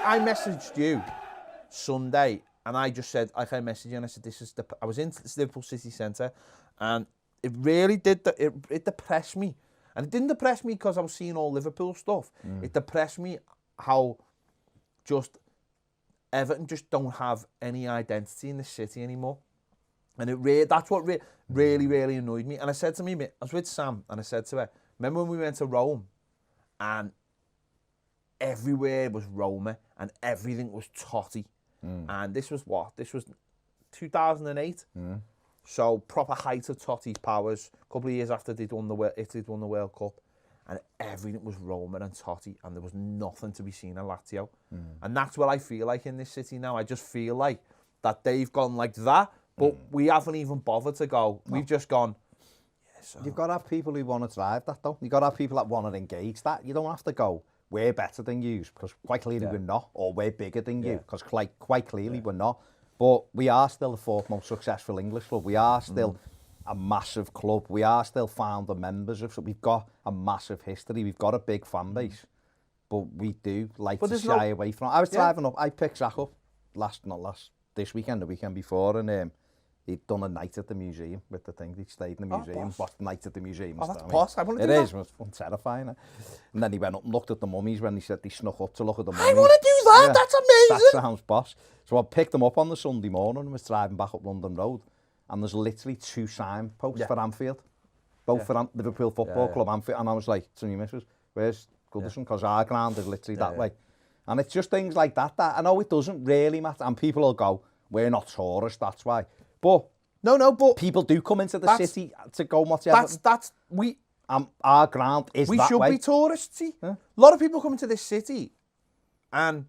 I messaged you Sunday, and I just said, like I messaged you, and I said, I was in Liverpool City Centre, and it really did, it depressed me. And it didn't depress me because I was seeing all Liverpool stuff. It depressed me how just Everton just don't have any identity in the city anymore. And that's what really annoyed me. And I said to me, I was with Sam, and I said to her, remember when we went to Rome, and everywhere was Roma, and everything was Totti. And this was 2008. So proper height of Totti's powers. A couple of years after Italy'd won the World Cup, and everything was Roma and Totti, and there was nothing to be seen in Lazio. And that's what I feel like in this city now. I just feel like that they've gone like that, but we haven't even bothered to go. We've just gone. Yeah, You've got to have people who want to drive that, though. You've got to have people that want to engage that. You don't have to go, we're better than you, because quite clearly we're not, or we're bigger than you, because quite clearly we're not. But we are still the fourth most successful English club. We are still a massive club. We are still founder members of. So we've got a massive history. We've got a big fan base, but we do like to shy away from. I was driving up. I picked Zach up this weekend, the weekend before, and he'd done a night at the museum with the thing. He stayed in the museum, watched night at the museum. That's boss. I want to do that. It is. It was terrifying. And then he went up and looked at the mummies when he said he snuck up to look at the mummies. I want to do that. Yeah, that's amazing. That sounds boss. So I picked him up on the Sunday morning and was driving back up London Road, and there's literally 2 signposts for Anfield, both for Liverpool Football Club Anfield, and I was like, to my missus, where's Goodison? Because our ground is literally that way. And it's just things like that I know it doesn't really matter, and people will go, we're not tourists, that's why. But but people do come into the city to go and watch Everton. Our ground is that way. We should be tourists, see? A lot of people come into this city, and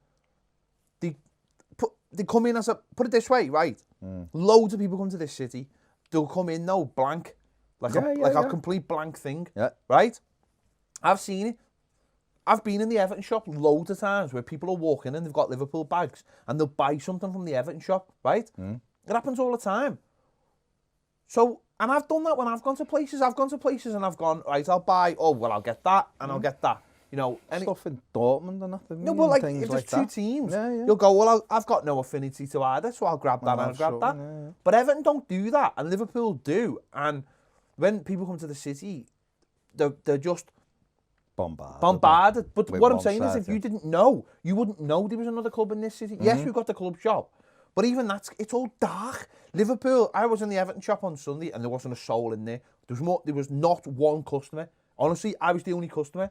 they come in as put it this way, right? Loads of people come to this city. They'll come in blank, like a complete blank thing, right? I've seen it. I've been in the Everton shop loads of times where people are walking in, they've got Liverpool bags, and they'll buy something from the Everton shop, right? It happens all the time. So, and I've done that when I've gone to places. I've gone to places and I've gone, right, I'll buy, I'll get that, and I'll get that. You know, stuff in Dortmund and nothing. No, but like if there's two teams, you'll go, well, I've got no affinity to either, so I'll grab that and I'll grab that. Yeah. But Everton don't do that, and Liverpool do. And when people come to the city, they're just bombarded. But what I'm saying is, if you didn't know, you wouldn't know there was another club in this city. Yes, we've got the club shop, but even it's all dark. Liverpool. I was in the Everton shop on Sunday, and there wasn't a soul in there. There was not one customer. Honestly, I was the only customer.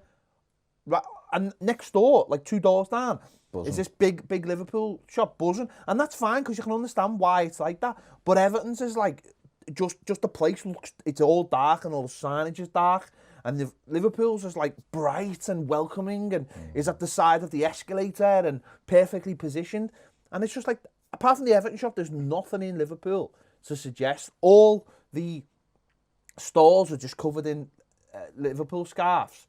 Right, and next door, like 2 doors down, is this big Liverpool shop buzzing, and that's fine because you can understand why it's like that. But Everton's is like just the place looks, it's all dark and all the signage is dark, and Liverpool's is like bright and welcoming and is at the side of the escalator and perfectly positioned, and it's just like, apart from the Everton shop, there's nothing in Liverpool to suggest. All the stalls are just covered in Liverpool scarves.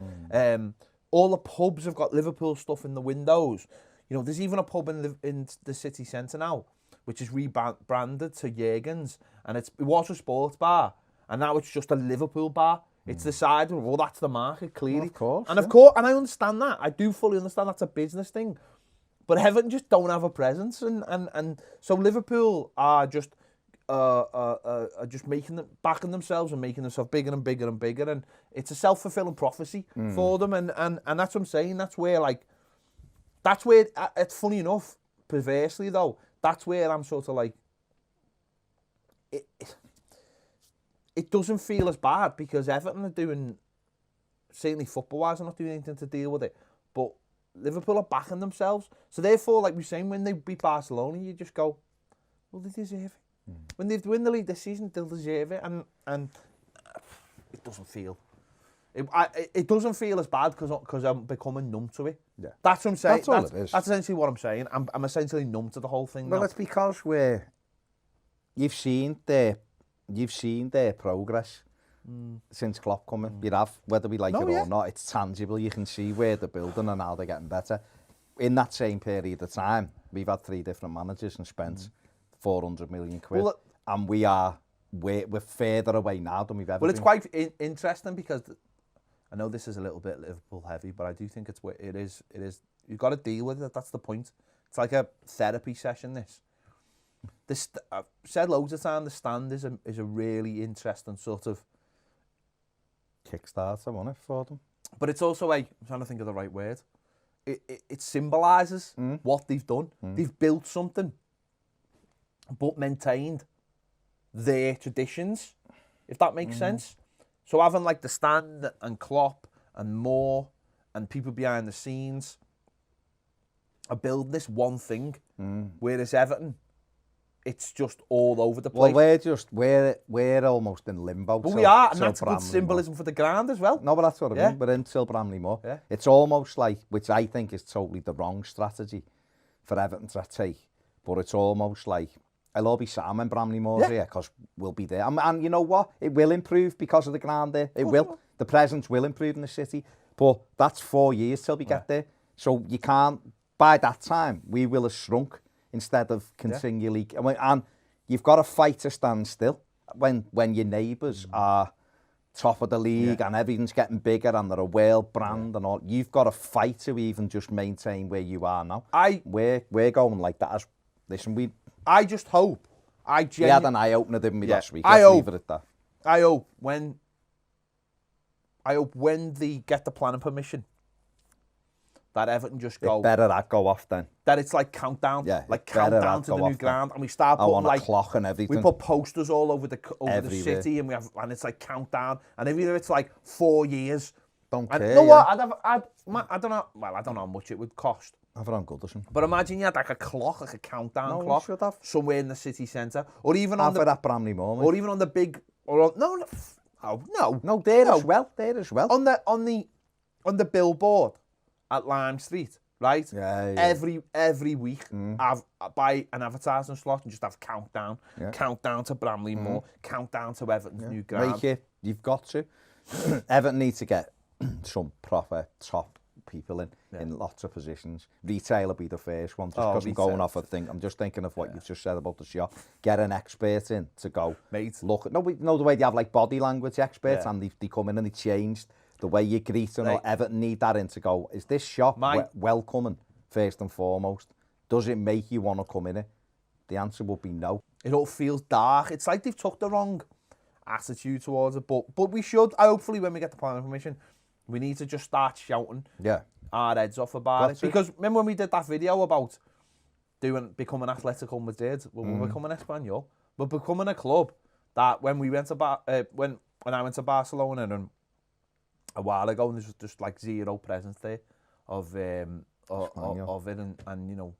All the pubs have got Liverpool stuff in the windows. You know, there's even a pub in the city centre now, which is rebranded to Jürgen's, and it was a sports bar, and now it's just a Liverpool bar. It's decided, well, that's the market, clearly. Well, of course, and of course, and I understand that. I do fully understand that's a business thing. But Everton just don't have a presence, and so Liverpool are just backing themselves and making themselves bigger and bigger and bigger, and it's a self-fulfilling prophecy for them, and that's what I'm saying. That's where it's funny enough, perversely though, that's where I'm sort of like, it doesn't feel as bad because Everton are doing, certainly football-wise, are not doing anything to deal with it, but Liverpool are backing themselves, so therefore, like we're saying, when they beat Barcelona, you just go, well, they deserve it. When they win the league this season, they'll deserve it, and it doesn't feel. It doesn't feel as bad because I'm becoming numb to it. Yeah, that's what I'm saying. That's all it is. That's essentially what I'm saying. I'm essentially numb to the whole thing. Well, now. It's because you've seen their progress since Klopp coming. You have, whether we like it or not. It's tangible. You can see where they're building and how they're getting better. In that same period of time, we've had 3 different managers and spent 400 million quid, and we're further away now than we've ever been. Well, it's quite interesting because I know this is a little bit Liverpool heavy, but I do think it is You've got to deal with it. That's the point. It's like a therapy session, this. I've said loads of times, the stand is a really interesting sort of... Kickstarter, wasn't it, for them? But it's also I'm trying to think of the right word. It symbolises what they've done. They've built something, but maintained their traditions, if that makes sense. So having like the stand and Klopp and Moore and people behind the scenes are building this one thing, whereas Everton, it's just all over the place. Well, we're almost in limbo. But we are, and that's good symbolism for the ground as well. No, but that's what I mean. We're in till Bramley Moore. Yeah. It's almost like, which I think is totally the wrong strategy for Everton to take, but it's almost like, I'll all be sad when Bramley Moore's here, because we'll be there. And you know what? It will improve because of the ground there. It will. The presence will improve in the city, but that's 4 years till we get there. So you can't, by that time, we will have shrunk instead of continually... And you've got to fight to stand still when your neighbours are top of the league and everything's getting bigger and they're a world brand and all. You've got to fight to even just maintain where you are now. We're going like that. Listen, I just hope. We had an eye-opener, didn't we, last week? Let's leave it at that. I hope when they get the planning permission, that Everton just go... It better that go off then. That it's like countdown. Like countdown to the new ground. And we start putting like... clock and everything. We put posters all over the city and it's like countdown. And either it's like 4 years. Don't care. You know what? I don't know. Well, I don't know how much it would cost. Have it on Goodison. But imagine you had like a clock, like a countdown clock. Should have. Somewhere in the city centre. Or even on that Bramley moment. Or even on the big... No, there as well. On the billboard at Lime Street, right? Every week, buy an advertising slot and just have countdown. Countdown to Bramley Moore, countdown to Everton's new ground. You've got to. Everton needs to get some proper top people in lots of positions. Retail will be the first one, just because I'm going off a thing. I'm just thinking of what you've just said about the shop. Get an expert in to go. Mate. Look at, the way they have like body language experts and they come in and they changed the way you greet and all. Everton need that in to go, is this shop welcoming, first and foremost? Does it make you want to come in it? The answer would be no. It all feels dark. It's like they've took the wrong attitude towards it, but we should, hopefully when we get the planning permission, we need to just start shouting our heads off about it. Because remember when we did that video about becoming Atletico Madrid? Well, we're becoming Espanyol. We're becoming a club that when we went to when I went to Barcelona and a while ago, and there was just like zero presence there of it, and you know,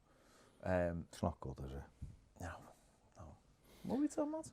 it's not good, is it? No. What are we talking about?